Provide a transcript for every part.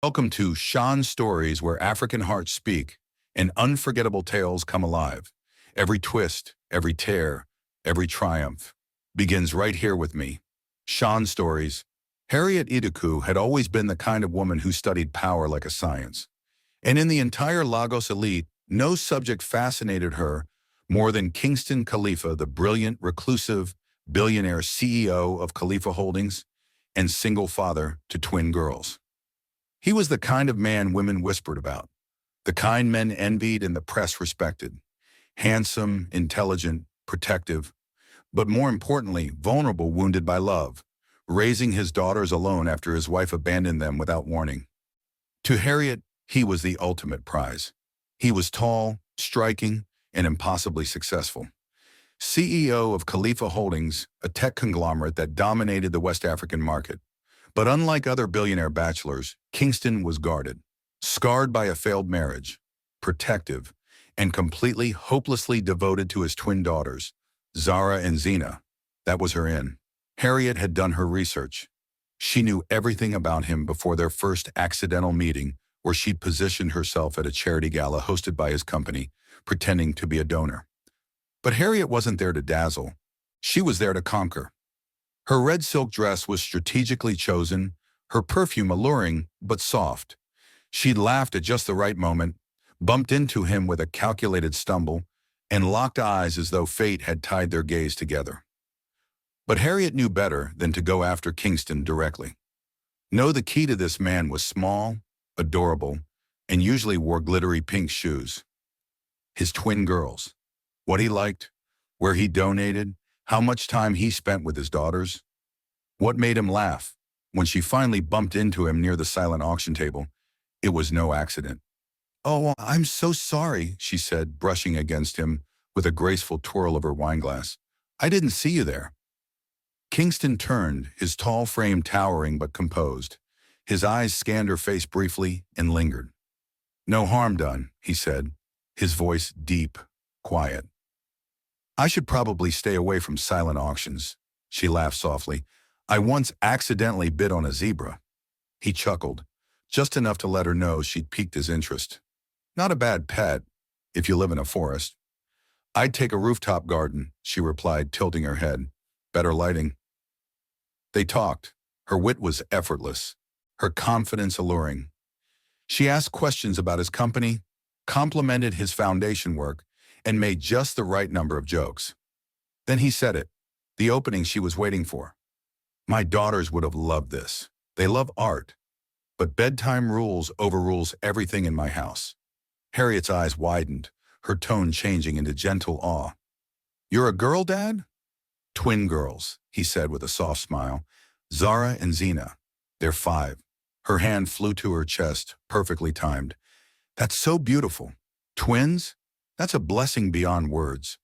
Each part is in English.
Welcome to Sean Stories, where African hearts speak and unforgettable tales come alive. Every twist, every tear, every triumph begins right here with me. Sean Stories. Harriet Iduku had always been the kind of woman who studied power like a science. And in the entire Lagos elite, no subject fascinated her more than Kingston Khalifa, the brilliant, reclusive, billionaire CEO of Khalifa Holdings and single father to twin girls. He was the kind of man women whispered about, the kind men envied and the press respected. Handsome, intelligent, protective, but more importantly, vulnerable, wounded by love, raising his daughters alone after his wife abandoned them without warning. To Harriet, he was the ultimate prize. He was tall, striking, and impossibly successful. CEO of Khalifa Holdings, a tech conglomerate that dominated the West African market. But unlike other billionaire bachelors, Kingston was guarded, scarred by a failed marriage, protective, and completely, hopelessly devoted to his twin daughters, Zara and Zena. That was her in. Harriet had done her research. She knew everything about him before their first accidental meeting, where she'd positioned herself at a charity gala hosted by his company, pretending to be a donor. But Harriet wasn't there to dazzle. She was there to conquer. Her red silk dress was strategically chosen, her perfume alluring but soft. She'd laughed at just the right moment, bumped into him with a calculated stumble, and locked eyes as though fate had tied their gaze together. But Harriet knew better than to go after Kingston directly. No, the key to this man was small, adorable, and usually wore glittery pink shoes. His twin girls. What he liked, where he donated, how much time he spent with his daughters. What made him laugh? When she finally bumped into him near the silent auction table, it was no accident. "Oh, I'm so sorry," she said, brushing against him with a graceful twirl of her wineglass. "I didn't see you there." Kingston turned, his tall frame towering but composed. His eyes scanned her face briefly and lingered. "No harm done," he said, his voice deep, quiet. "I should probably stay away from silent auctions," she laughed softly. "I once accidentally bid on a zebra." He chuckled, just enough to let her know she'd piqued his interest. "Not a bad pet, if you live in a forest." "I'd take a rooftop garden," she replied, tilting her head. "Better lighting." They talked. Her wit was effortless, her confidence alluring. She asked questions about his company, complimented his foundation work, and made just the right number of jokes. Then he said it, the opening she was waiting for. "My daughters would have loved this. They love art. But bedtime rules overrules everything in my house." Harriet's eyes widened, her tone changing into gentle awe. "You're a girl, Dad?" "Twin girls," he said with a soft smile. "Zara and Zena. They're 5. Her hand flew to her chest, perfectly timed. "That's so beautiful. Twins? That's a blessing beyond words.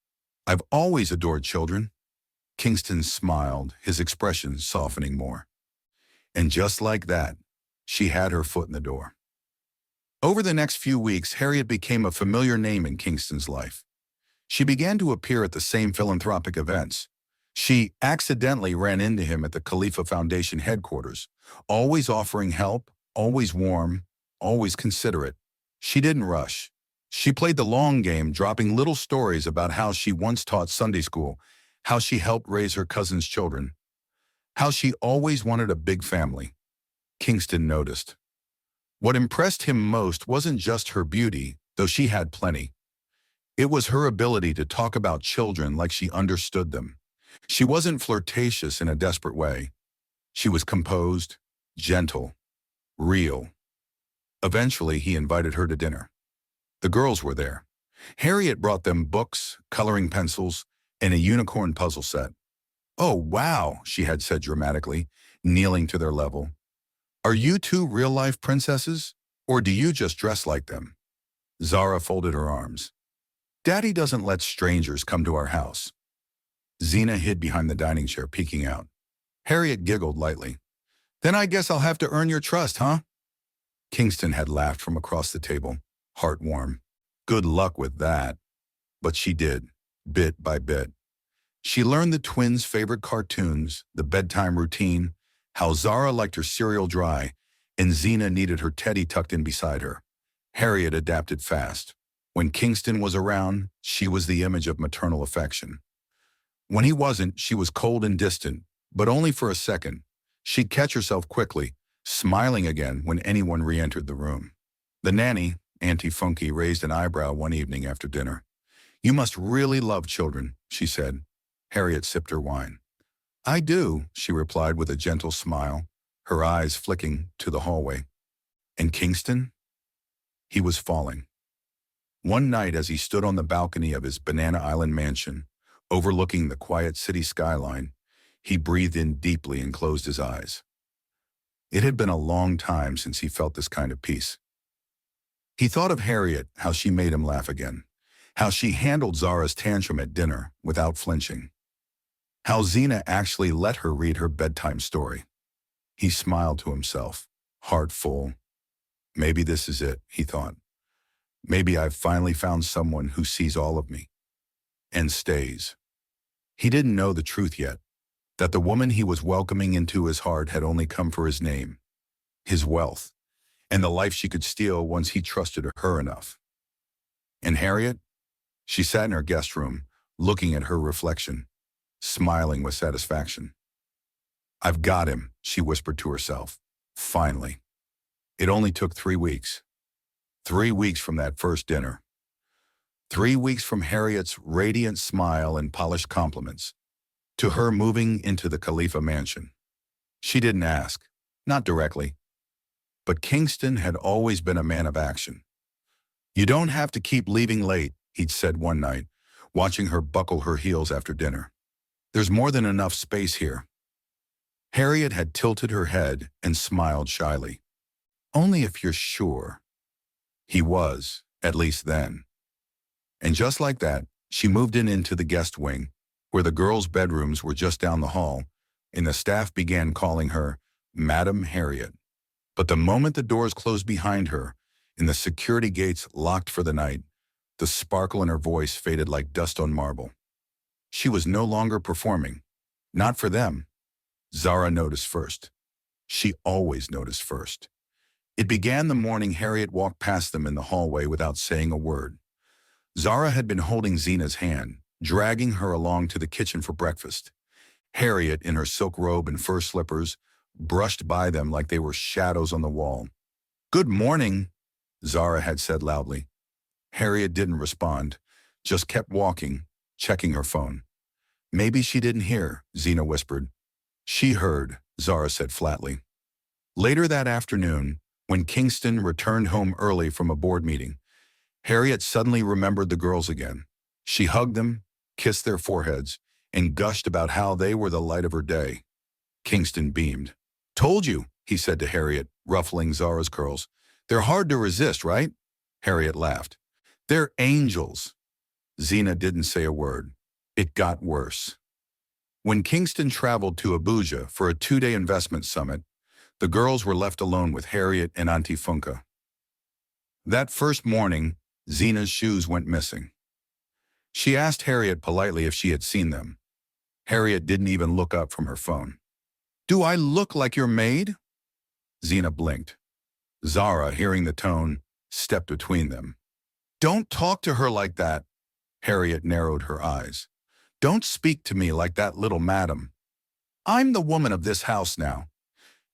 I've always adored children." Kingston smiled, his expression softening more. And just like that, she had her foot in the door. Over the next few weeks, Harriet became a familiar name in Kingston's life. She began to appear at the same philanthropic events. She accidentally ran into him at the Khalifa Foundation headquarters, always offering help, always warm, always considerate. She didn't rush. She played the long game, dropping little stories about how she once taught Sunday school, how she helped raise her cousin's children, how she always wanted a big family. Kingston noticed. What impressed him most wasn't just her beauty, though she had plenty. It was her ability to talk about children like she understood them. She wasn't flirtatious in a desperate way. She was composed, gentle, real. Eventually, he invited her to dinner. The girls were there. Harriet brought them books, coloring pencils, and a unicorn puzzle set. "Oh, wow," she had said dramatically, kneeling to their level. "Are you two real-life princesses, or do you just dress like them?" Zara folded her arms. "Daddy doesn't let strangers come to our house." Zena hid behind the dining chair, peeking out. Harriet giggled lightly. "Then I guess I'll have to earn your trust, huh?" Kingston had laughed from across the table, heart warm. Good luck with that. But she did, bit by bit. She learned the twins' favorite cartoons, the bedtime routine, how Zara liked her cereal dry, and Zena needed her teddy tucked in beside her. Harriet adapted fast. When Kingston was around, she was the image of maternal affection. When he wasn't, she was cold and distant, but only for a second. She'd catch herself quickly, smiling again when anyone re-entered the room. The nanny, Auntie Funky, raised an eyebrow one evening after dinner. "You must really love children," she said. Harriet sipped her wine. "I do," she replied with a gentle smile, her eyes flicking to the hallway. And Kingston? He was falling. One night as he stood on the balcony of his Banana Island mansion, overlooking the quiet city skyline, he breathed in deeply and closed his eyes. It had been a long time since he felt this kind of peace. He thought of Harriet, how she made him laugh again, how she handled Zara's tantrum at dinner without flinching, how Zena actually let her read her bedtime story. He smiled to himself, heart full. Maybe this is it, he thought. Maybe I've finally found someone who sees all of me and stays. He didn't know the truth yet, that the woman he was welcoming into his heart had only come for his name, his wealth, and the life she could steal once he trusted her enough. And Harriet? She sat in her guest room, looking at her reflection, smiling with satisfaction. "I've got him," she whispered to herself. Finally. It only took 3 weeks. 3 weeks from that first dinner. 3 weeks from Harriet's radiant smile and polished compliments, to her moving into the Khalifa mansion. She didn't ask, not directly. But Kingston had always been a man of action. "You don't have to keep leaving late," he'd said one night, watching her buckle her heels after dinner. "There's more than enough space here." Harriet had tilted her head and smiled shyly. "Only if you're sure." He was, at least then. And just like that, she moved into the guest wing, where the girls' bedrooms were just down the hall, and the staff began calling her Madam Harriet. But the moment the doors closed behind her and the security gates locked for the night, the sparkle in her voice faded like dust on marble. She was no longer performing. Not for them. Zara noticed first. She always noticed first. It began the morning Harriet walked past them in the hallway without saying a word. Zara had been holding Zena's hand, dragging her along to the kitchen for breakfast. Harriet, in her silk robe and fur slippers, brushed by them like they were shadows on the wall. "Good morning," Zara had said loudly. Harriet didn't respond, just kept walking, checking her phone. "Maybe she didn't hear," Zena whispered. "She heard," Zara said flatly. Later that afternoon, when Kingston returned home early from a board meeting, Harriet suddenly remembered the girls again. She hugged them, kissed their foreheads, and gushed about how they were the light of her day. Kingston beamed. "Told you," he said to Harriet, ruffling Zara's curls. "They're hard to resist, right?" Harriet laughed. "They're angels." Zena didn't say a word. It got worse. When Kingston traveled to Abuja for a 2-day investment summit, the girls were left alone with Harriet and Auntie Funka. That first morning, Zena's shoes went missing. She asked Harriet politely if she had seen them. Harriet didn't even look up from her phone. "Do I look like your maid?" Zena blinked. Zara, hearing the tone, stepped between them. "Don't talk to her like that." Harriet narrowed her eyes. "Don't speak to me like that, little madam. I'm the woman of this house now."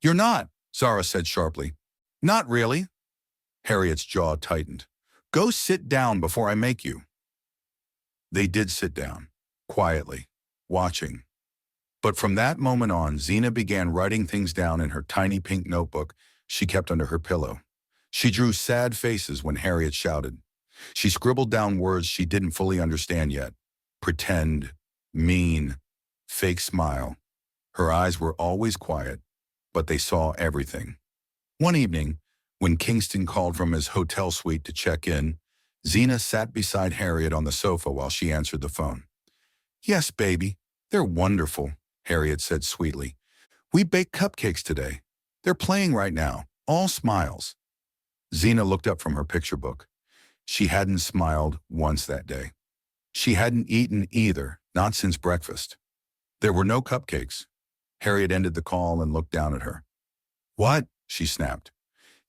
"You're not," Zara said sharply. "Not really." Harriet's jaw tightened. "Go sit down before I make you." They did sit down, quietly, watching. But from that moment on, Zena began writing things down in her tiny pink notebook she kept under her pillow. She drew sad faces when Harriet shouted. She scribbled down words she didn't fully understand yet. Pretend, mean, fake smile. Her eyes were always quiet, but they saw everything. One evening, when Kingston called from his hotel suite to check in, Zena sat beside Harriet on the sofa while she answered the phone. "Yes, baby, they're wonderful," Harriet said sweetly. "We baked cupcakes today. They're playing right now, all smiles." Zena looked up from her picture book. She hadn't smiled once that day. She hadn't eaten either, not since breakfast. There were no cupcakes. Harriet ended the call and looked down at her. "What?" she snapped.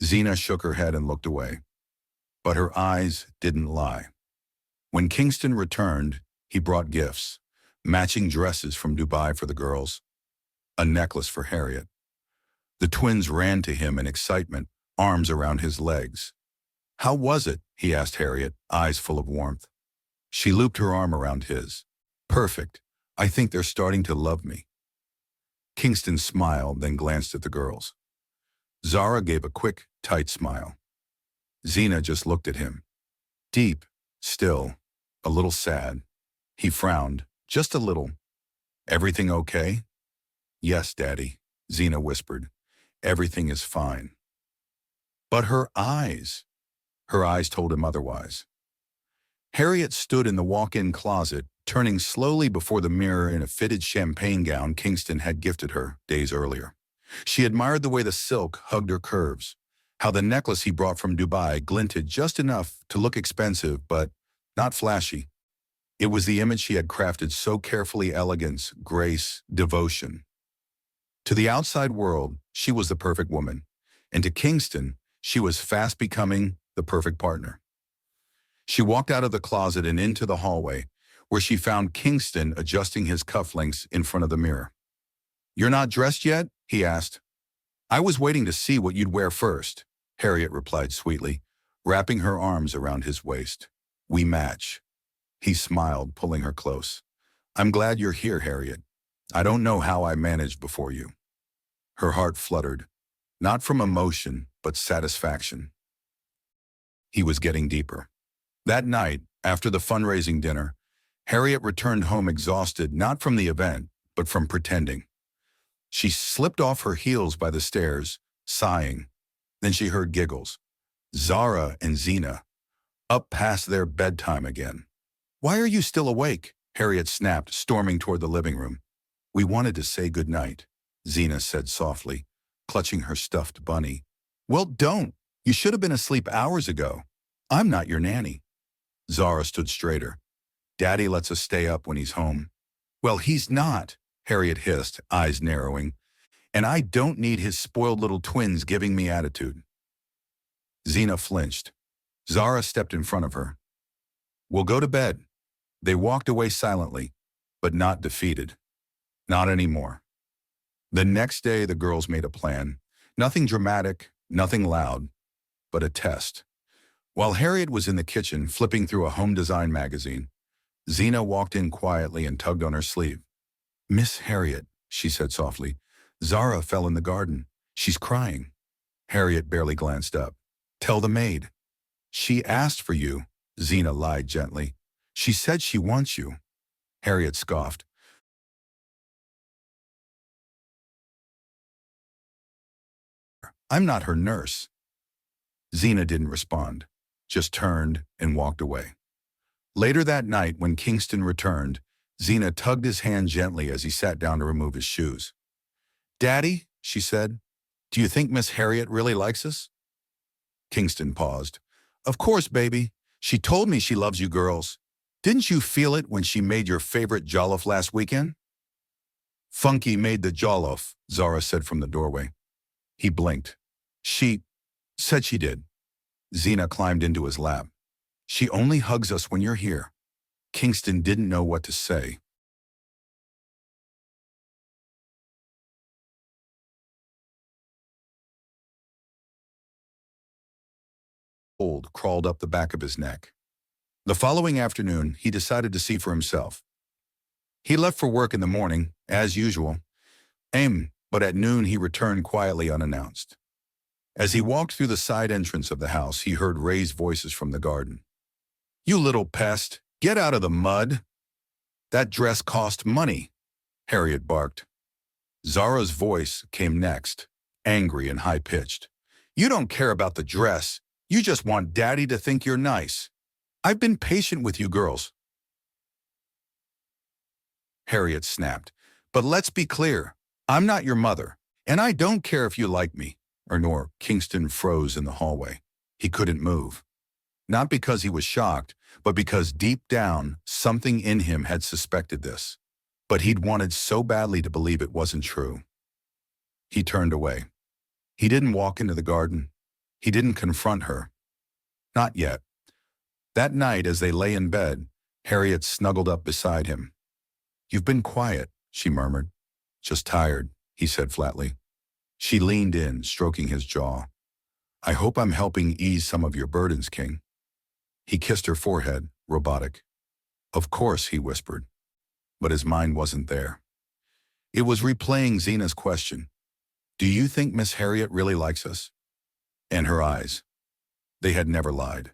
Zena shook her head and looked away. But her eyes didn't lie. When Kingston returned, he brought gifts, matching dresses from Dubai for the girls, a necklace for Harriet. The twins ran to him in excitement, arms around his legs. "How was it?" he asked Harriet, eyes full of warmth. She looped her arm around his. "Perfect. I think they're starting to love me." Kingston smiled, then glanced at the girls. Zara gave a quick, tight smile. Zena just looked at him. Deep, still, a little sad. He frowned, just a little. "Everything okay?" "Yes, Daddy," Zena whispered. "Everything is fine." But her eyes told him otherwise. Harriet stood in the walk-in closet, turning slowly before the mirror in a fitted champagne gown Kingston had gifted her days earlier. She admired the way the silk hugged her curves, how the necklace he brought from Dubai glinted just enough to look expensive but not flashy. It was the image she had crafted so carefully: elegance, grace, devotion. To the outside world, she was the perfect woman, and to Kingston, she was fast becoming the perfect partner. She walked out of the closet and into the hallway, where she found Kingston adjusting his cufflinks in front of the mirror. "You're not dressed yet?" he asked. "I was waiting to see what you'd wear first," Harriet replied sweetly, wrapping her arms around his waist. "We match." He smiled, pulling her close. "I'm glad you're here, Harriet. I don't know how I managed before you." Her heart fluttered, not from emotion, but satisfaction. He was getting deeper. That night, after the fundraising dinner, Harriet returned home exhausted, not from the event, but from pretending. She slipped off her heels by the stairs, sighing. Then she heard giggles. Zara and Zena, up past their bedtime again. "Why are you still awake?" Harriet snapped, storming toward the living room. "We wanted to say goodnight," Zena said softly, clutching her stuffed bunny. "Well, don't. You should have been asleep hours ago. I'm not your nanny." Zara stood straighter. "Daddy lets us stay up when he's home." "Well, he's not," Harriet hissed, eyes narrowing. "And I don't need his spoiled little twins giving me attitude." Zena flinched. Zara stepped in front of her. "We'll go to bed." They walked away silently, but not defeated. Not anymore. The next day, the girls made a plan. Nothing dramatic, nothing loud, but a test. While Harriet was in the kitchen flipping through a home design magazine, Zena walked in quietly and tugged on her sleeve. "Miss Harriet," she said softly, "Zara fell in the garden. She's crying." Harriet barely glanced up. "Tell the maid." "She asked for you," Zena lied gently. "She said she wants you." Harriet scoffed. "I'm not her nurse." Zena didn't respond, just turned and walked away. Later that night, when Kingston returned, Zena tugged his hand gently as he sat down to remove his shoes. "Daddy," she said, "do you think Miss Harriet really likes us?" Kingston paused. "Of course, baby. She told me she loves you girls. Didn't you feel it when she made your favorite jollof last weekend?" "Funky made the jollof," Zara said from the doorway. He blinked. She said she did." Zena climbed into his lap. "She only hugs us when you're here." Kingston didn't know what to say. Cold crawled up the back of his neck. The following afternoon, he decided to see for himself. He left for work in the morning, as usual. But at noon he returned quietly unannounced. As he walked through the side entrance of the house, he heard raised voices from the garden. "You little pest, get out of the mud." "That dress cost money," Harriet barked. Zara's voice came next, angry and high-pitched. "You don't care about the dress. You just want Daddy to think you're nice. I've been patient with you girls." Harriet snapped. "But let's be clear. I'm not your mother, and I don't care if you like me." Nor Kingston froze in the hallway. He couldn't move. Not because he was shocked, but because deep down, something in him had suspected this. But he'd wanted so badly to believe it wasn't true. He turned away. He didn't walk into the garden. He didn't confront her. Not yet. That night, as they lay in bed, Harriet snuggled up beside him. "You've been quiet," she murmured. "Just tired," he said flatly. She leaned in, stroking his jaw. "I hope I'm helping ease some of your burdens, King." He kissed her forehead, robotic. "Of course," he whispered. But his mind wasn't there. It was replaying Zena's question. "Do you think Miss Harriet really likes us?" And her eyes. They had never lied.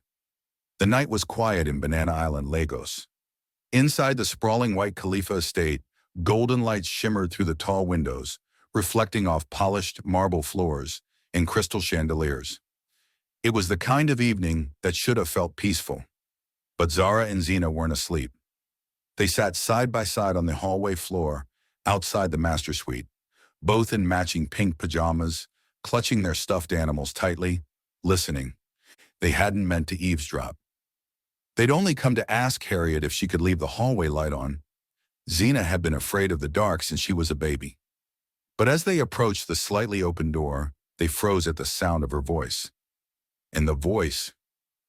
The night was quiet in Banana Island, Lagos. Inside the sprawling white Khalifa estate, golden lights shimmered through the tall windows, reflecting off polished marble floors and crystal chandeliers. It was the kind of evening that should have felt peaceful. But Zara and Zena weren't asleep. They sat side by side on the hallway floor outside the master suite, both in matching pink pajamas, clutching their stuffed animals tightly, listening. They hadn't meant to eavesdrop. They'd only come to ask Harriet if she could leave the hallway light on. Zena had been afraid of the dark since she was a baby. But as they approached the slightly open door, they froze at the sound of her voice. And the voice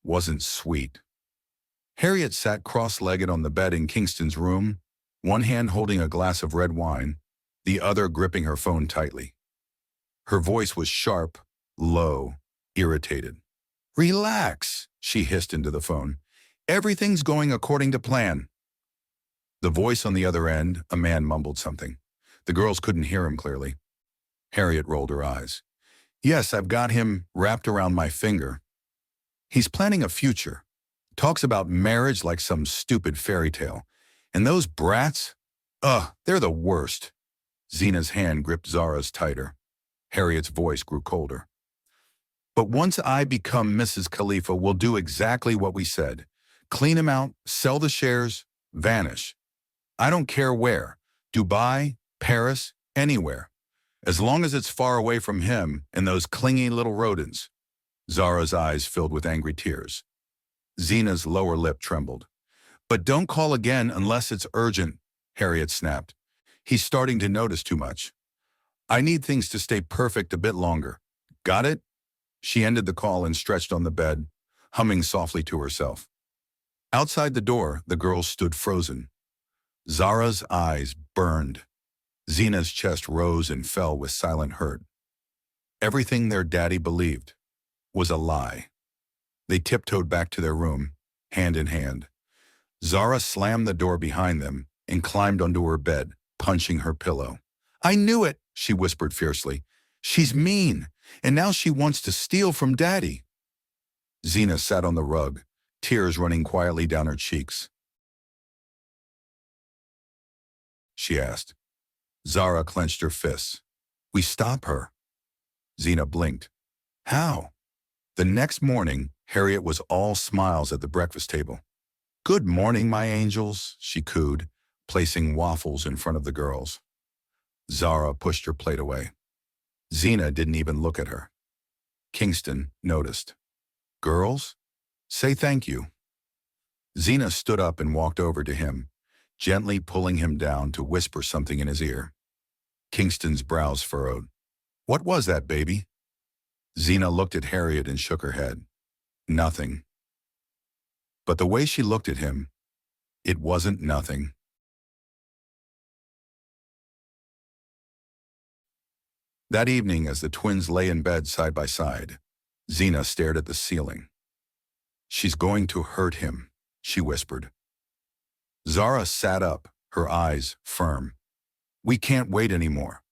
wasn't sweet. Harriet sat cross-legged on the bed in Kingston's room, one hand holding a glass of red wine, the other gripping her phone tightly. Her voice was sharp, low, irritated. "Relax," she hissed into the phone. "Everything's going according to plan." The voice on the other end, a man, mumbled something. The girls couldn't hear him clearly. Harriet rolled her eyes. "Yes, I've got him wrapped around my finger. He's planning a future. Talks about marriage like some stupid fairy tale. And those brats? They're the worst." Zena's hand gripped Zara's tighter. Harriet's voice grew colder. "But once I become Mrs. Khalifa, we'll do exactly what we said. Clean him out, sell the shares, vanish. I don't care where. Dubai, Paris, anywhere. As long as it's far away from him and those clingy little rodents." Zara's eyes filled with angry tears. Zena's lower lip trembled. "But don't call again unless it's urgent," Harriet snapped. "He's starting to notice too much. I need things to stay perfect a bit longer. Got it?" She ended the call and stretched on the bed, humming softly to herself. Outside the door, the girls stood frozen. Zara's eyes burned. Zena's chest rose and fell with silent hurt. Everything their daddy believed was a lie. They tiptoed back to their room, hand in hand. Zara slammed the door behind them and climbed onto her bed, punching her pillow. "I knew it," she whispered fiercely. "She's mean, and now she wants to steal from Daddy." Zena sat on the rug, tears running quietly down her cheeks. She asked. Zara clenched her fists. "We stop her." Zena blinked. "How?" The next morning, Harriet was all smiles at the breakfast table. "Good morning, my angels," she cooed, placing waffles in front of the girls. Zara pushed her plate away. Zena didn't even look at her. Kingston noticed. "Girls, say thank you." Zena stood up and walked over to him, gently pulling him down to whisper something in his ear. Kingston's brows furrowed. "What was that, baby?" Zena looked at Harriet and shook her head. "Nothing." But the way she looked at him, it wasn't nothing. That evening, as the twins lay in bed side by side, Zena stared at the ceiling. "She's going to hurt him," she whispered. Zara sat up, her eyes firm. "We can't wait anymore.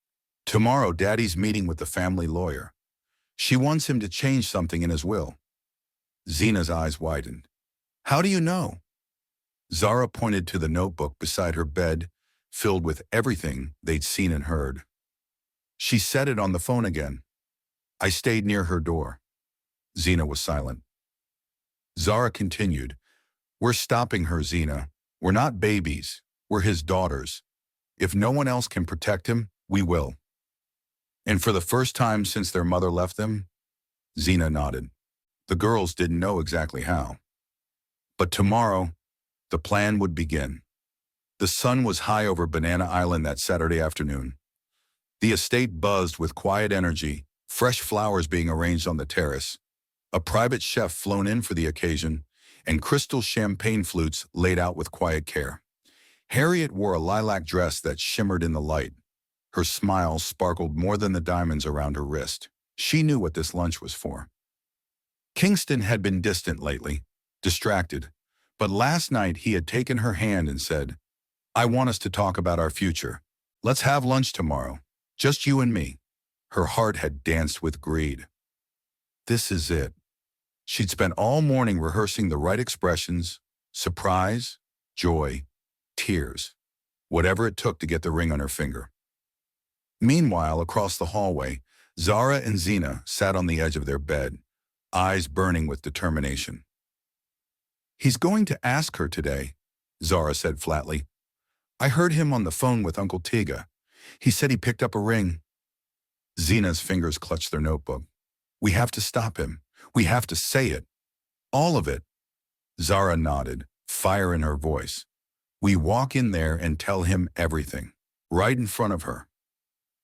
Tomorrow, Daddy's meeting with the family lawyer. She wants him to change something in his will." Zena's eyes widened. "How do you know?" Zara pointed to the notebook beside her bed, filled with everything they'd seen and heard. She said it on the phone again. "I stayed near her door." Zena was silent. Zara continued, "We're stopping her, Zena. We're not babies. We're his daughters. If no one else can protect him, we will." And for the first time since their mother left them, Zena nodded. The girls didn't know exactly how. But tomorrow, the plan would begin. The sun was high over Banana Island that Saturday afternoon. The estate buzzed with quiet energy, fresh flowers being arranged on the terrace, a private chef flown in for the occasion, and crystal champagne flutes laid out with quiet care. Harriet wore a lilac dress that shimmered in the light. Her smile sparkled more than the diamonds around her wrist. She knew what this lunch was for. Kingston had been distant lately, distracted, but last night he had taken her hand and said, "I want us to talk about our future. Let's have lunch tomorrow, just you and me." Her heart had danced with greed. This is it. She'd spent all morning rehearsing the right expressions: surprise, joy, tears, whatever it took to get the ring on her finger. Meanwhile, across the hallway, Zara and Zena sat on the edge of their bed, eyes burning with determination. "He's going to ask her today," Zara said flatly. "I heard him on the phone with Uncle Tiga. He said he picked up a ring." Zena's fingers clutched their notebook. "We have to stop him. We have to say it. All of it." Zara nodded, fire in her voice. "We walk in there and tell him everything, right in front of her."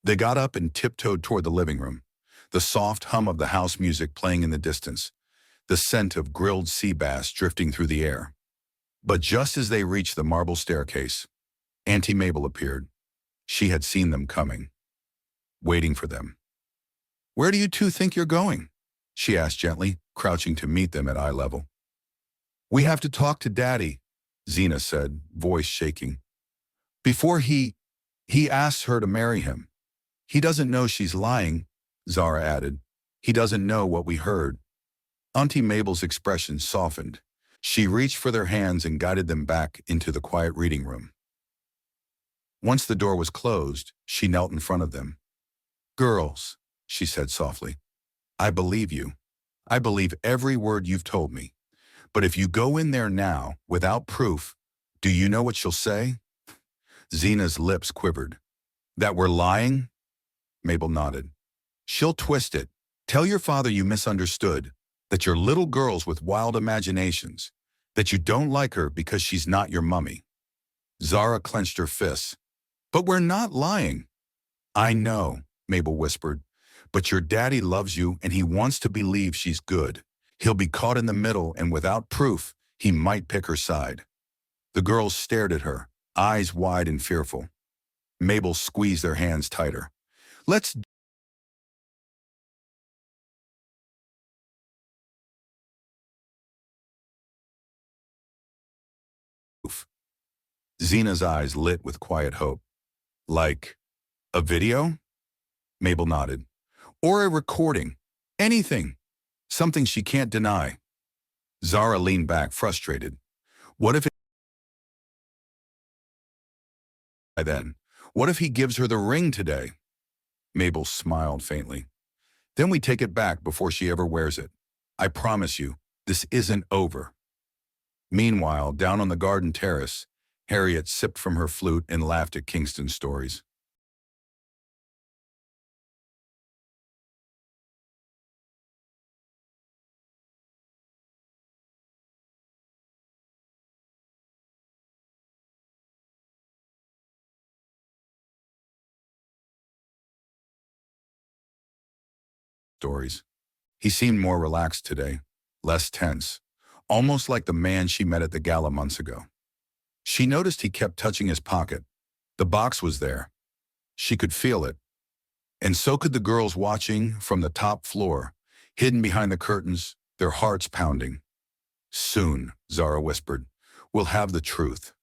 They got up and tiptoed toward the living room, the soft hum of the house music playing in the distance, the scent of grilled sea bass drifting through the air. But just as they reached the marble staircase, Auntie Mabel appeared. She had seen them coming, waiting for them. "Where do you two think you're going?" she asked gently, crouching to meet them at eye level. "We have to talk to Daddy," Zena said, voice shaking. "Before he asks her to marry him. He doesn't know she's lying," Zara added. "He doesn't know what we heard." Auntie Mabel's expression softened. She reached for their hands and guided them back into the quiet reading room. Once the door was closed, she knelt in front of them. "Girls," she said softly, "I believe you. I believe every word you've told me. But if you go in there now, without proof, do you know what she'll say?" Zena's lips quivered. "That we're lying?" Mabel nodded. "She'll twist it. Tell your father you misunderstood, that you're little girls with wild imaginations, that you don't like her because she's not your mummy." Zara clenched her fists. "But we're not lying." "I know," Mabel whispered, "but your daddy loves you and he wants to believe she's good. He'll be caught in the middle and without proof, he might pick her side." The girls stared at her, eyes wide and fearful. Mabel squeezed their hands tighter. "Let's Zena's eyes lit with quiet hope. "Like a video?" Mabel nodded. "Or a recording. Anything. Something she can't deny." Zara leaned back, frustrated. "What if then? What if he gives her the ring today?" Mabel smiled faintly. "Then we take it back before she ever wears it. I promise you, this isn't over." Meanwhile, down on the garden terrace, Harriet sipped from her flute and laughed at Kingston's stories. He seemed more relaxed today, less tense, almost like the man she met at the gala months ago. She noticed he kept touching his pocket. The box was there. She could feel it. And so could the girls watching from the top floor, hidden behind the curtains, their hearts pounding. "Soon," Zara whispered, "we'll have the truth."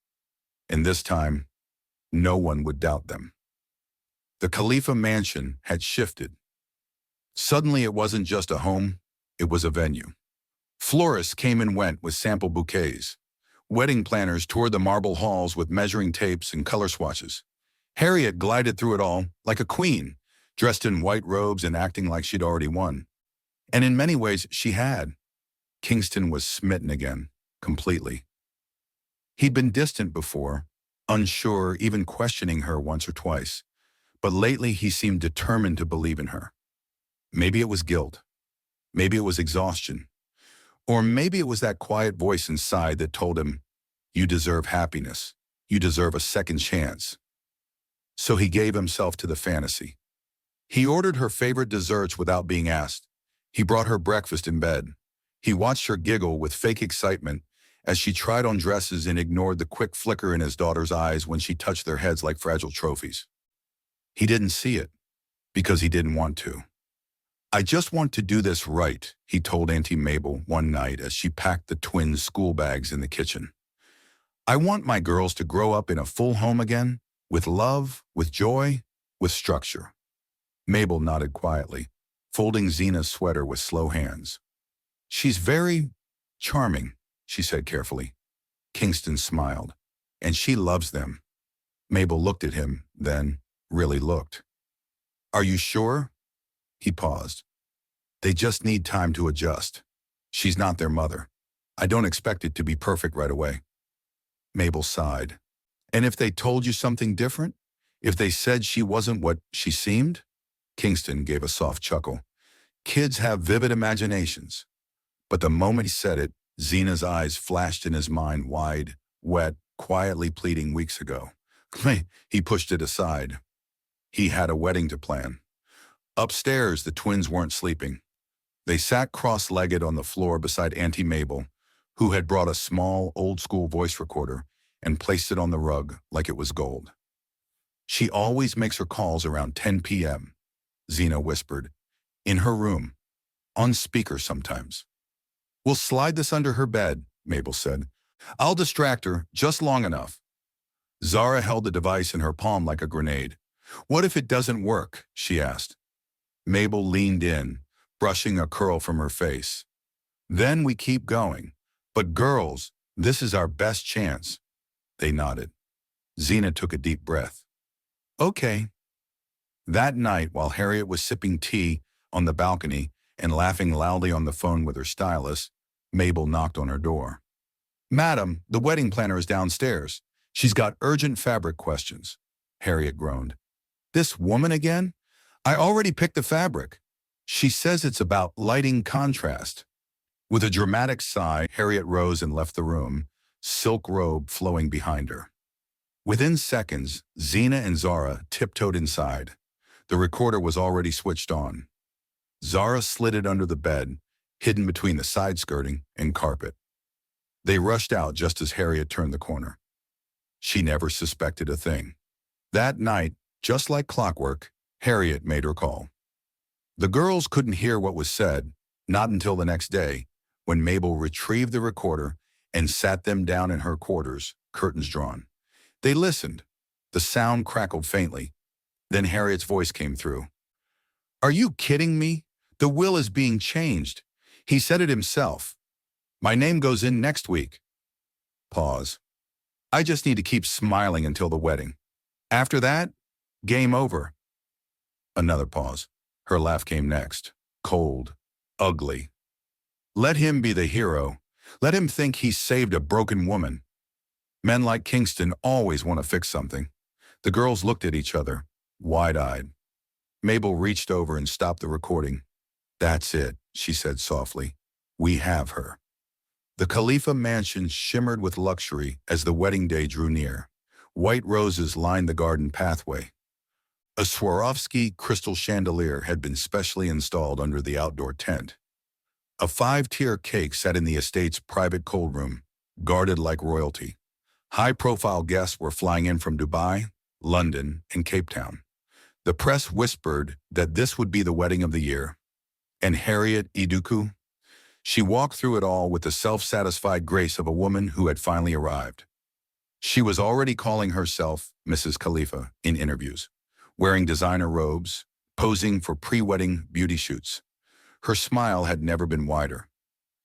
And this time, no one would doubt them. The Khalifa mansion had shifted. Suddenly it wasn't just a home, it was a venue. Florists came and went with sample bouquets. Wedding planners toured the marble halls with measuring tapes and color swatches. Harriet glided through it all like a queen, dressed in white robes and acting like she'd already won. And in many ways, she had. Kingston was smitten again, completely. He'd been distant before, unsure, even questioning her once or twice. But lately he seemed determined to believe in her. Maybe it was guilt. Maybe it was exhaustion. Or maybe it was that quiet voice inside that told him, "You deserve happiness. You deserve a second chance." So he gave himself to the fantasy. He ordered her favorite desserts without being asked. He brought her breakfast in bed, He watched her giggle with fake excitement as she tried on dresses and ignored the quick flicker in his daughter's eyes when she touched their heads like fragile trophies. He didn't see it because he didn't want to. "I just want to do this right," he told Auntie Mabel one night as she packed the twins' school bags in the kitchen. "I want my girls to grow up in a full home again, with love, with joy, with structure." Mabel nodded quietly, folding Zena's sweater with slow hands. "She's very charming," she said carefully. Kingston smiled. "And she loves them." Mabel looked at him, then really looked. "Are you sure?" He paused. "They just need time to adjust. She's not their mother. I don't expect it to be perfect right away." Mabel sighed. "And if they told you something different? If they said she wasn't what she seemed?" Kingston gave a soft chuckle. "Kids have vivid imaginations." But the moment he said it, Zena's eyes flashed in his mind wide, wet, quietly pleading weeks ago. He pushed it aside. He had a wedding to plan. Upstairs, the twins weren't sleeping. They sat cross-legged on the floor beside Auntie Mabel, who had brought a small, old-school voice recorder and placed it on the rug like it was gold. "She always makes her calls around 10 p.m., Zena whispered. "In her room. On speaker sometimes." "We'll slide this under her bed," Mabel said. "I'll distract her just long enough." Zara held the device in her palm like a grenade. "What if it doesn't work?" she asked. Mabel leaned in, brushing a curl from her face. "Then we keep going. But girls, this is our best chance." They nodded. Zena took a deep breath. "Okay." That night, while Harriet was sipping tea on the balcony and laughing loudly on the phone with her stylist, Mabel knocked on her door. "Madam, the wedding planner is downstairs. She's got urgent fabric questions." Harriet groaned. "This woman again? I already picked the fabric. She says it's about lighting contrast." With a dramatic sigh, Harriet rose and left the room, silk robe flowing behind her. Within seconds, Zena and Zara tiptoed inside. The recorder was already switched on. Zara slid it under the bed, hidden between the side skirting and carpet. They rushed out just as Harriet turned the corner. She never suspected a thing. That night, just like clockwork, Harriet made her call. The girls couldn't hear what was said, not until the next day, when Mabel retrieved the recorder and sat them down in her quarters, curtains drawn. They listened. The sound crackled faintly. Then Harriet's voice came through. "Are you kidding me? The will is being changed. He said it himself. My name goes in next week." Pause. "I just need to keep smiling until the wedding. After that, game over." Another pause. Her laugh came next. Cold. Ugly. "Let him be the hero. Let him think he saved a broken woman. Men like Kingston always want to fix something." The girls looked at each other, wide-eyed. Mabel reached over and stopped the recording. "That's it," she said softly. "We have her." The Khalifa mansion shimmered with luxury as the wedding day drew near. White roses lined the garden pathway. A Swarovski crystal chandelier had been specially installed under the outdoor tent. A 5-tier cake sat in the estate's private cold room, guarded like royalty. High-profile guests were flying in from Dubai, London, and Cape Town. The press whispered that this would be the wedding of the year. And Harriet Iduku? She walked through it all with the self-satisfied grace of a woman who had finally arrived. She was already calling herself Mrs. Khalifa in interviews, wearing designer robes, posing for pre-wedding beauty shoots. Her smile had never been wider.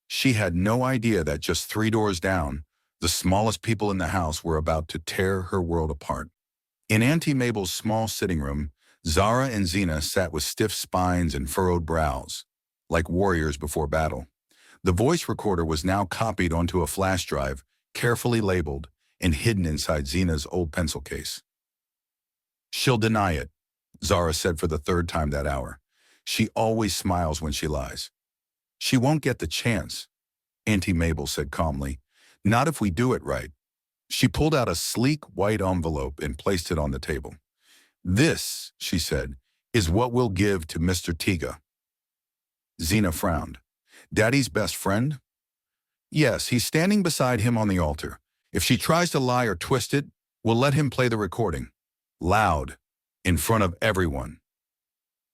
She had no idea that just 3 doors down, the smallest people in the house were about to tear her world apart. In Auntie Mabel's small sitting room, Zara and Zena sat with stiff spines and furrowed brows, like warriors before battle. The voice recorder was now copied onto a flash drive, carefully labeled, and hidden inside Zena's old pencil case. "She'll deny it," Zara said for the 3rd time that hour. "She always smiles when she lies." "She won't get the chance," Auntie Mabel said calmly. "Not if we do it right." She pulled out a sleek white envelope and placed it on the table. "This," she said, "is what we'll give to Mr. Tiga." Zena frowned. Daddy's best friend? Yes, he's standing beside him on the altar. If she tries to lie or twist it, we'll let him play the recording. Loud. In front of everyone.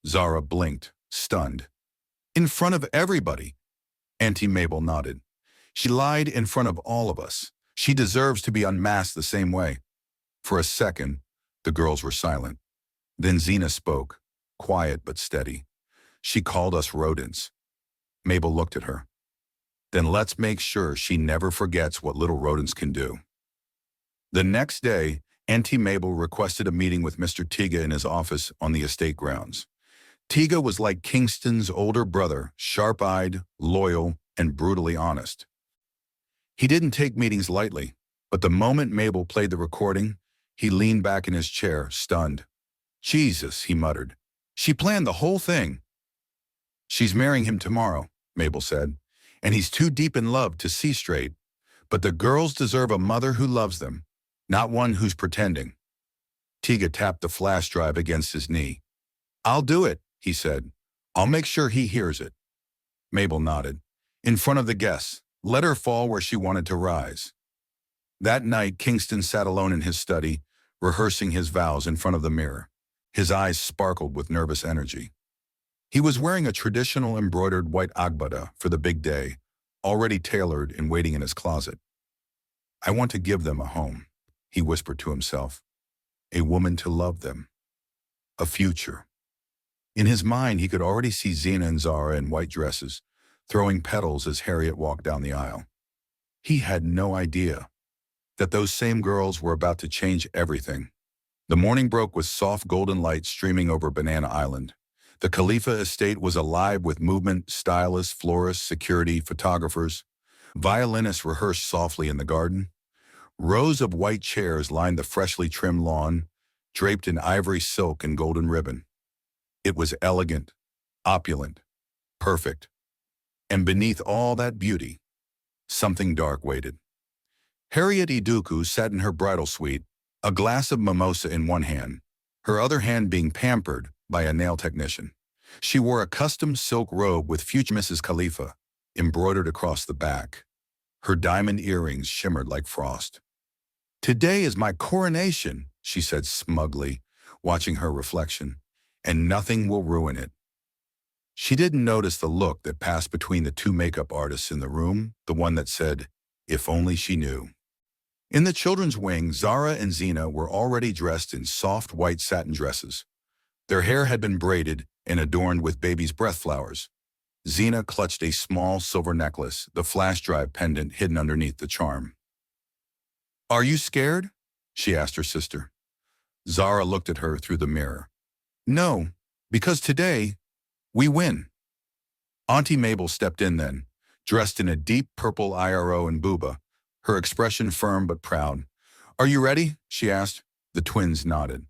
Zara blinked, stunned. In front of everybody. Auntie Mabel nodded. She lied in front of all of us. She deserves to be unmasked the same way. For a second, the girls were silent. Then Zena spoke, quiet but steady. She called us rodents. Mabel looked at her. Then let's make sure she never forgets what little rodents can do. The next day, Auntie Mabel requested a meeting with Mr. Tiga in his office on the estate grounds. Tiga was like Kingston's older brother, sharp-eyed, loyal, and brutally honest. He didn't take meetings lightly, but the moment Mabel played the recording, he leaned back in his chair, stunned. Jesus, he muttered. She planned the whole thing. She's marrying him tomorrow, Mabel said, and he's too deep in love to see straight. But the girls deserve a mother who loves them, not one who's pretending. Tiga tapped the flash drive against his knee. I'll do it, he said. I'll make sure he hears it. Mabel nodded. In front of the guests, let her fall where she wanted to rise. That night, Kingston sat alone in his study, rehearsing his vows in front of the mirror. His eyes sparkled with nervous energy. He was wearing a traditional embroidered white agbada for the big day, already tailored and waiting in his closet. I want to give them a home, he whispered to himself. A woman to love them. A future. In his mind, he could already see Zena and Zara in white dresses, throwing petals as Harriet walked down the aisle. He had no idea that those same girls were about to change everything. The morning broke with soft golden light streaming over Banana Island. The Khalifa estate was alive with movement, stylists, florists, security, photographers. Violinists rehearsed softly in the garden. Rows of white chairs lined the freshly trimmed lawn, draped in ivory silk and golden ribbon. It was elegant, opulent, perfect. And beneath all that beauty, something dark waited. Harriet Iduku sat in her bridal suite, a glass of mimosa in one hand, her other hand being pampered by a nail technician. She wore a custom silk robe with future Mrs. Khalifa embroidered across the back. Her diamond earrings shimmered like frost. Today is my coronation, she said smugly, watching her reflection, and nothing will ruin it. She didn't notice the look that passed between the two makeup artists in the room, the one that said, if only she knew. In the children's wing, Zara and Zena were already dressed in soft white satin dresses. Their hair had been braided and adorned with baby's breath flowers. Zena clutched a small silver necklace, the flash drive pendant hidden underneath the charm. Are you scared? She asked her sister. Zara looked at her through the mirror. No, because today, we win. Auntie Mabel stepped in then, dressed in a deep purple IRO and booba, her expression firm but proud. Are you ready? She asked. The twins nodded.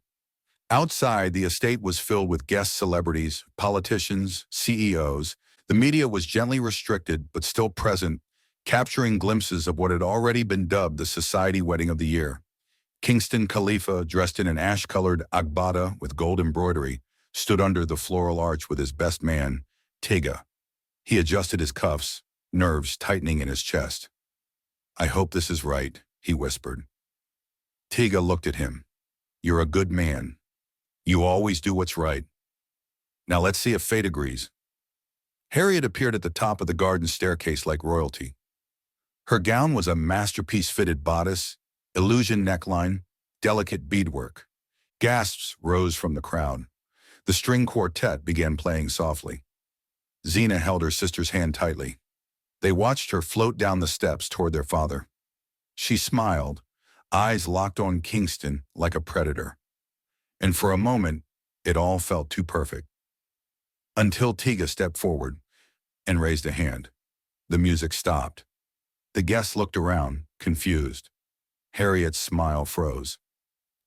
Outside, the estate was filled with guest celebrities, politicians, CEOs. The media was gently restricted but still present, capturing glimpses of what had already been dubbed the society wedding of the year. Kingston Khalifa, dressed in an ash-colored agbada with gold embroidery, stood under the floral arch with his best man, Tiga. He adjusted his cuffs, nerves tightening in his chest. I hope this is right, he whispered. Tiga looked at him. You're a good man. You always do what's right. Now let's see if fate agrees. Harriet appeared at the top of the garden staircase like royalty. Her gown was a masterpiece-fitted bodice, illusion neckline, delicate beadwork. Gasps rose from the crowd. The string quartet began playing softly. Zena held her sister's hand tightly. They watched her float down the steps toward their father. She smiled, eyes locked on Kingston like a predator. And for a moment, it all felt too perfect. Until Tiga stepped forward and raised a hand. The music stopped. The guests looked around, confused. Harriet's smile froze.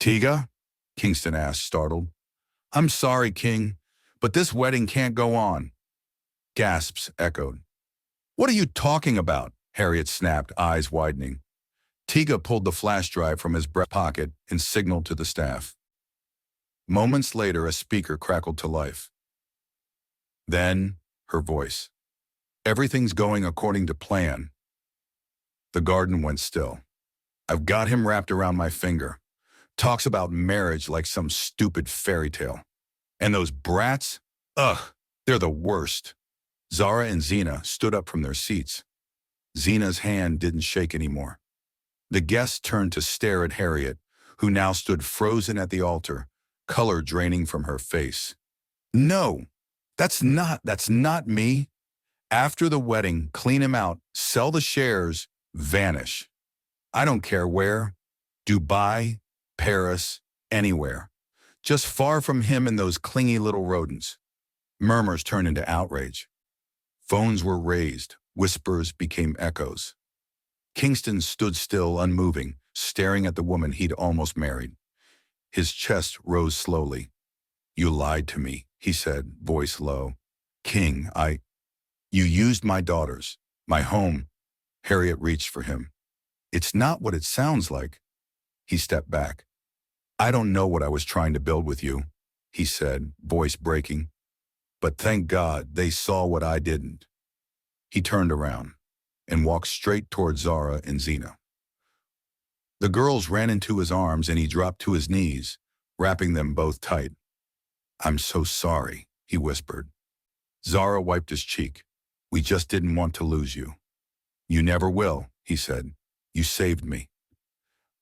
Tiga? Kingston asked, startled. I'm sorry, King, but this wedding can't go on. Gasps echoed. What are you talking about? Harriet snapped, eyes widening. Tiga pulled the flash drive from his breast pocket and signaled to the staff. Moments later, a speaker crackled to life. Then, her voice. Everything's going according to plan. The garden went still. I've got him wrapped around my finger. Talks about marriage like some stupid fairy tale. And those brats? Ugh, they're the worst. Zara and Zena stood up from their seats. Zena's hand didn't shake anymore. The guests turned to stare at Harriet, who now stood frozen at the altar, color draining from her face. No, that's not me. After the wedding, clean him out, sell the shares, vanish. I don't care where. Dubai, Paris, anywhere. Just far from him and those clingy little rodents. Murmurs turned into outrage. Phones were raised. Whispers became echoes. Kingston stood still, unmoving, staring at the woman he'd almost married. His chest rose slowly. You lied to me, he said, voice low. King, You used my daughters, my home. Harriet reached for him. It's not what it sounds like. He stepped back. I don't know what I was trying to build with you, he said, voice breaking. But thank God they saw what I didn't. He turned around and walked straight toward Zara and Zena. The girls ran into his arms and he dropped to his knees, wrapping them both tight. I'm so sorry, he whispered. Zara wiped his cheek. We just didn't want to lose you. You never will, he said. You saved me.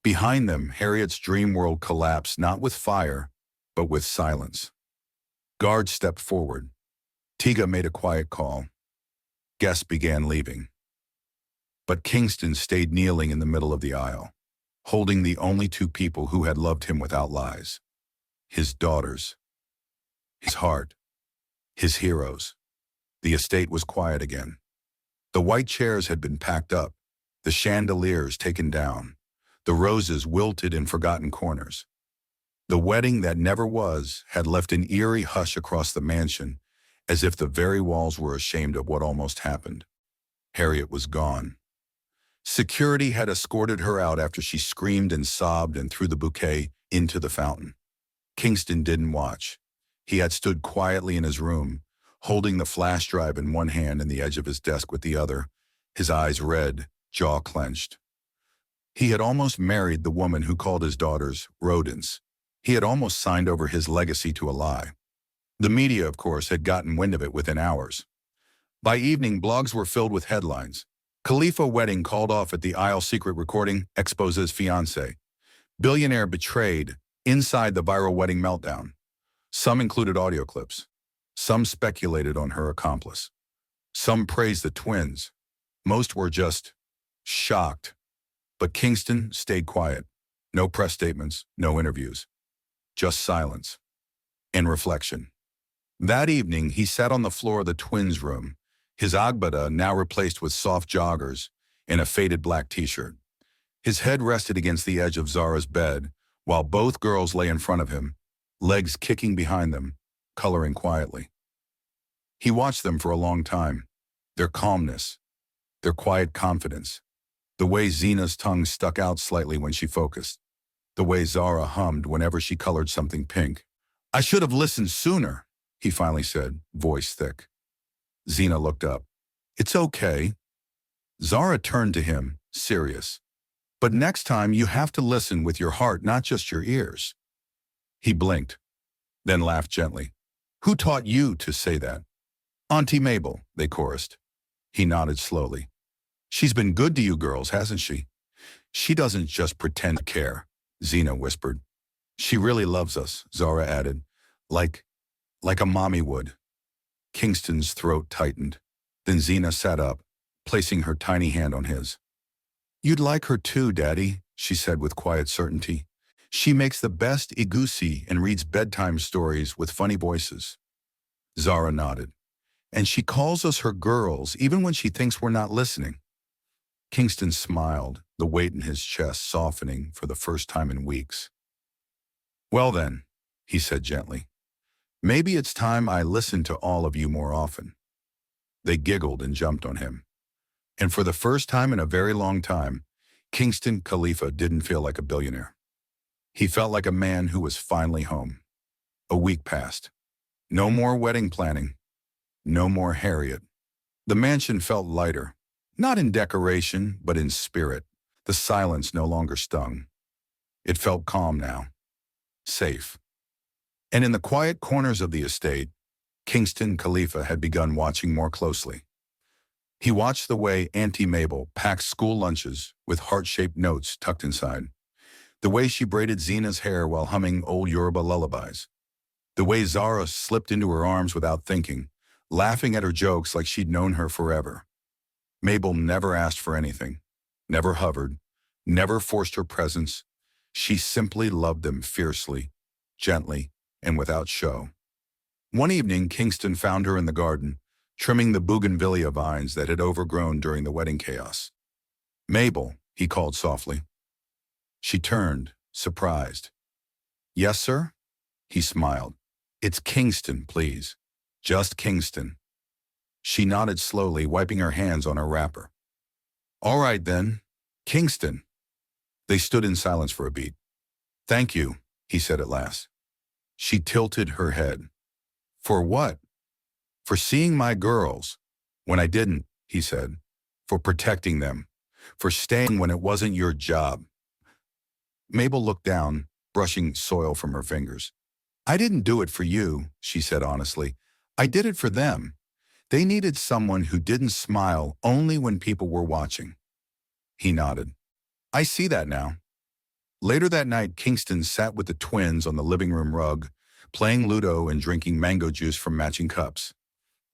Behind them, Harriet's dream world collapsed not with fire, but with silence. Guards stepped forward. Tiga made a quiet call. Guests began leaving. But Kingston stayed kneeling in the middle of the aisle, holding the only two people who had loved him without lies. His daughters. His heart. His heroes. The estate was quiet again. The white chairs had been packed up, the chandeliers taken down, the roses wilted in forgotten corners. The wedding that never was had left an eerie hush across the mansion, as if the very walls were ashamed of what almost happened. Harriet was gone. Security had escorted her out after she screamed and sobbed and threw the bouquet into the fountain. Kingston didn't watch. He had stood quietly in his room, holding the flash drive in one hand and the edge of his desk with the other, his eyes red, jaw clenched. He had almost married the woman who called his daughters rodents. He had almost signed over his legacy to a lie. The media, of course, had gotten wind of it within hours. By evening, blogs were filled with headlines. Khalifa wedding called off at the Isle secret recording exposes fiancé. Billionaire betrayed inside the viral wedding meltdown. Some included audio clips. Some speculated on her accomplice. Some praised the twins. Most were just shocked. But Kingston stayed quiet. No press statements, no interviews. Just silence and reflection. That evening, he sat on the floor of the twins' room, his agbada now replaced with soft joggers and a faded black t-shirt. His head rested against the edge of Zara's bed, while both girls lay in front of him, legs kicking behind them, coloring quietly. He watched them for a long time, their calmness, their quiet confidence, the way Zena's tongue stuck out slightly when she focused, the way Zara hummed whenever she colored something pink. I should have listened sooner, he finally said, voice thick. Zena looked up. It's okay. Zara turned to him, serious. But next time you have to listen with your heart, not just your ears. He blinked, then laughed gently. Who taught you to say that? Auntie Mabel, they chorused. He nodded slowly. She's been good to you girls, hasn't she? She doesn't just pretend to care, Zena whispered. She really loves us, Zara added, like a mommy would. Kingston's throat tightened. Then Zena sat up, placing her tiny hand on his. You'd like her too, Daddy, she said with quiet certainty. She makes the best igusi and reads bedtime stories with funny voices. Zara nodded. And she calls us her girls, even when she thinks we're not listening. Kingston smiled, the weight in his chest softening for the first time in weeks. Well then, he said gently, maybe it's time I listen to all of you more often. They giggled and jumped on him. And for the first time in a very long time, Kingston Khalifa didn't feel like a billionaire. He felt like a man who was finally home. A week passed. No more wedding planning. No more Harriet. The mansion felt lighter, not in decoration, but in spirit. The silence no longer stung. It felt calm now, safe. And in the quiet corners of the estate, Kingston Khalifa had begun watching more closely. He watched the way Auntie Mabel packed school lunches with heart-shaped notes tucked inside, the way she braided Zena's hair while humming old Yoruba lullabies, the way Zara slipped into her arms without thinking, laughing at her jokes like she'd known her forever. Mabel never asked for anything, never hovered, never forced her presence. She simply loved them fiercely, gently, and without show. One evening, Kingston found her in the garden, trimming the bougainvillea vines that had overgrown during the wedding chaos. "Mabel," he called softly. She turned, surprised. "Yes, sir?" He smiled. "It's Kingston, please. Just Kingston." She nodded slowly, wiping her hands on her wrapper. "All right, then. Kingston." They stood in silence for a beat. "Thank you," he said at last. She tilted her head. "For what?" "For seeing my girls. When I didn't," he said. "For protecting them. For staying when it wasn't your job." Mabel looked down, brushing soil from her fingers. "I didn't do it for you," she said honestly. "I did it for them. They needed someone who didn't smile only when people were watching." He nodded. "I see that now." Later that night, Kingston sat with the twins on the living room rug, playing Ludo and drinking mango juice from matching cups.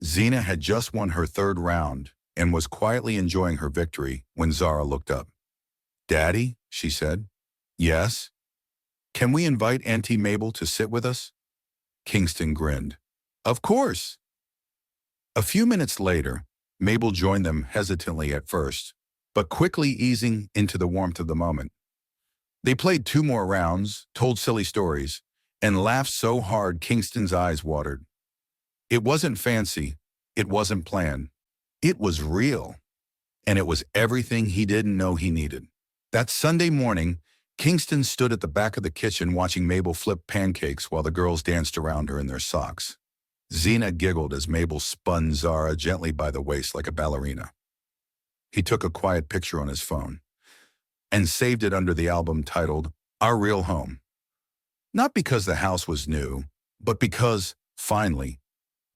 Zena had just won her third round and was quietly enjoying her victory when Zara looked up. "Daddy," she said. "Yes?" "Can we invite Auntie Mabel to sit with us?" Kingston grinned. "Of course." A few minutes later, Mabel joined them hesitantly at first, but quickly easing into the warmth of the moment. They played 2 more rounds, told silly stories, and laughed so hard Kingston's eyes watered. It wasn't fancy, it wasn't planned. It was real, and it was everything he didn't know he needed. That Sunday morning, Kingston stood at the back of the kitchen watching Mabel flip pancakes while the girls danced around her in their socks. Zena giggled as Mabel spun Zara gently by the waist like a ballerina. He took a quiet picture on his phone and saved it under the album titled Our Real Home. Not because the house was new, but because, finally,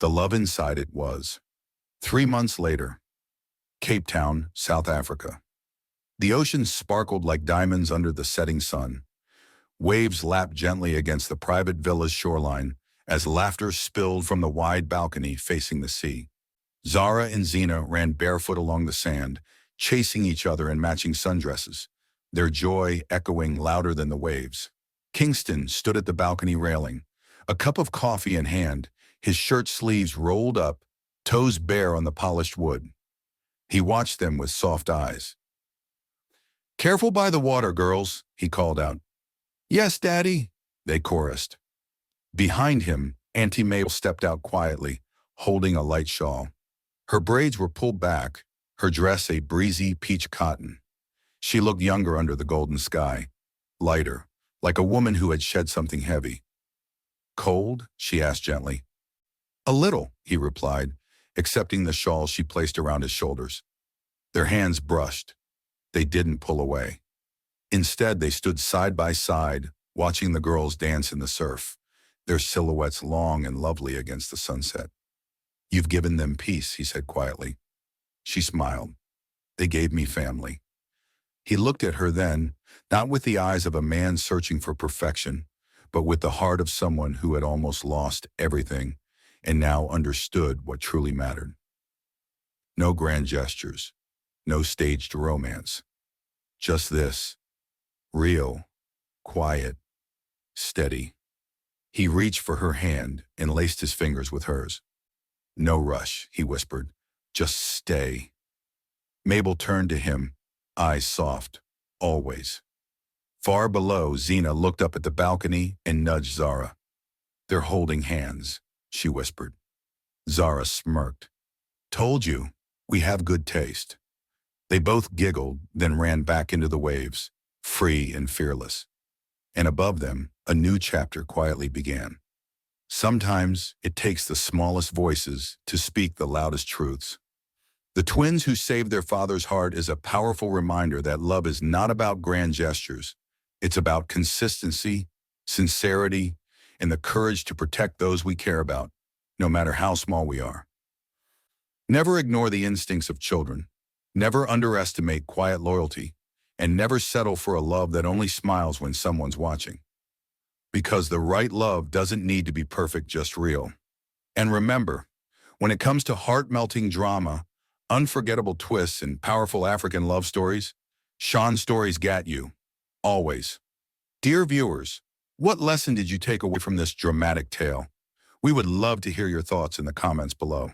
the love inside it was. 3 months later, Cape Town, South Africa. The ocean sparkled like diamonds under the setting sun. Waves lapped gently against the private villa's shoreline as laughter spilled from the wide balcony facing the sea. Zara and Zena ran barefoot along the sand, chasing each other in matching sundresses, their joy echoing louder than the waves. Kingston stood at the balcony railing, a cup of coffee in hand, his shirt sleeves rolled up, toes bare on the polished wood. He watched them with soft eyes. "Careful by the water, girls," he called out. "Yes, Daddy," they chorused. Behind him, Auntie Mabel stepped out quietly, holding a light shawl. Her braids were pulled back, her dress a breezy peach cotton. She looked younger under the golden sky, lighter, like a woman who had shed something heavy. "Cold?" she asked gently. "A little," he replied, accepting the shawl she placed around his shoulders. Their hands brushed. They didn't pull away. Instead, they stood side by side, watching the girls dance in the surf, their silhouettes long and lovely against the sunset. "You've given them peace," he said quietly. She smiled. "They gave me family." He looked at her then, not with the eyes of a man searching for perfection, but with the heart of someone who had almost lost everything and now understood what truly mattered. No grand gestures, no staged romance. Just this, real, quiet, steady. He reached for her hand and laced his fingers with hers. "No rush," he whispered. "Just stay." Mabel turned to him, eyes soft, always. Far below, Zena looked up at the balcony and nudged Zara. "They're holding hands," she whispered. Zara smirked. "Told you, we have good taste." They both giggled, then ran back into the waves, free and fearless. And above them, a new chapter quietly began. Sometimes it takes the smallest voices to speak the loudest truths. The twins who saved their father's heart is a powerful reminder that love is not about grand gestures. It's about consistency, sincerity, and the courage to protect those we care about, no matter how small we are. Never ignore the instincts of children. Never underestimate quiet loyalty, and never settle for a love that only smiles when someone's watching. Because the right love doesn't need to be perfect, just real. And remember, when it comes to heart-melting drama, unforgettable twists, and powerful African love stories, Sean's stories got you. Always. Dear viewers, what lesson did you take away from this dramatic tale? We would love to hear your thoughts in the comments below.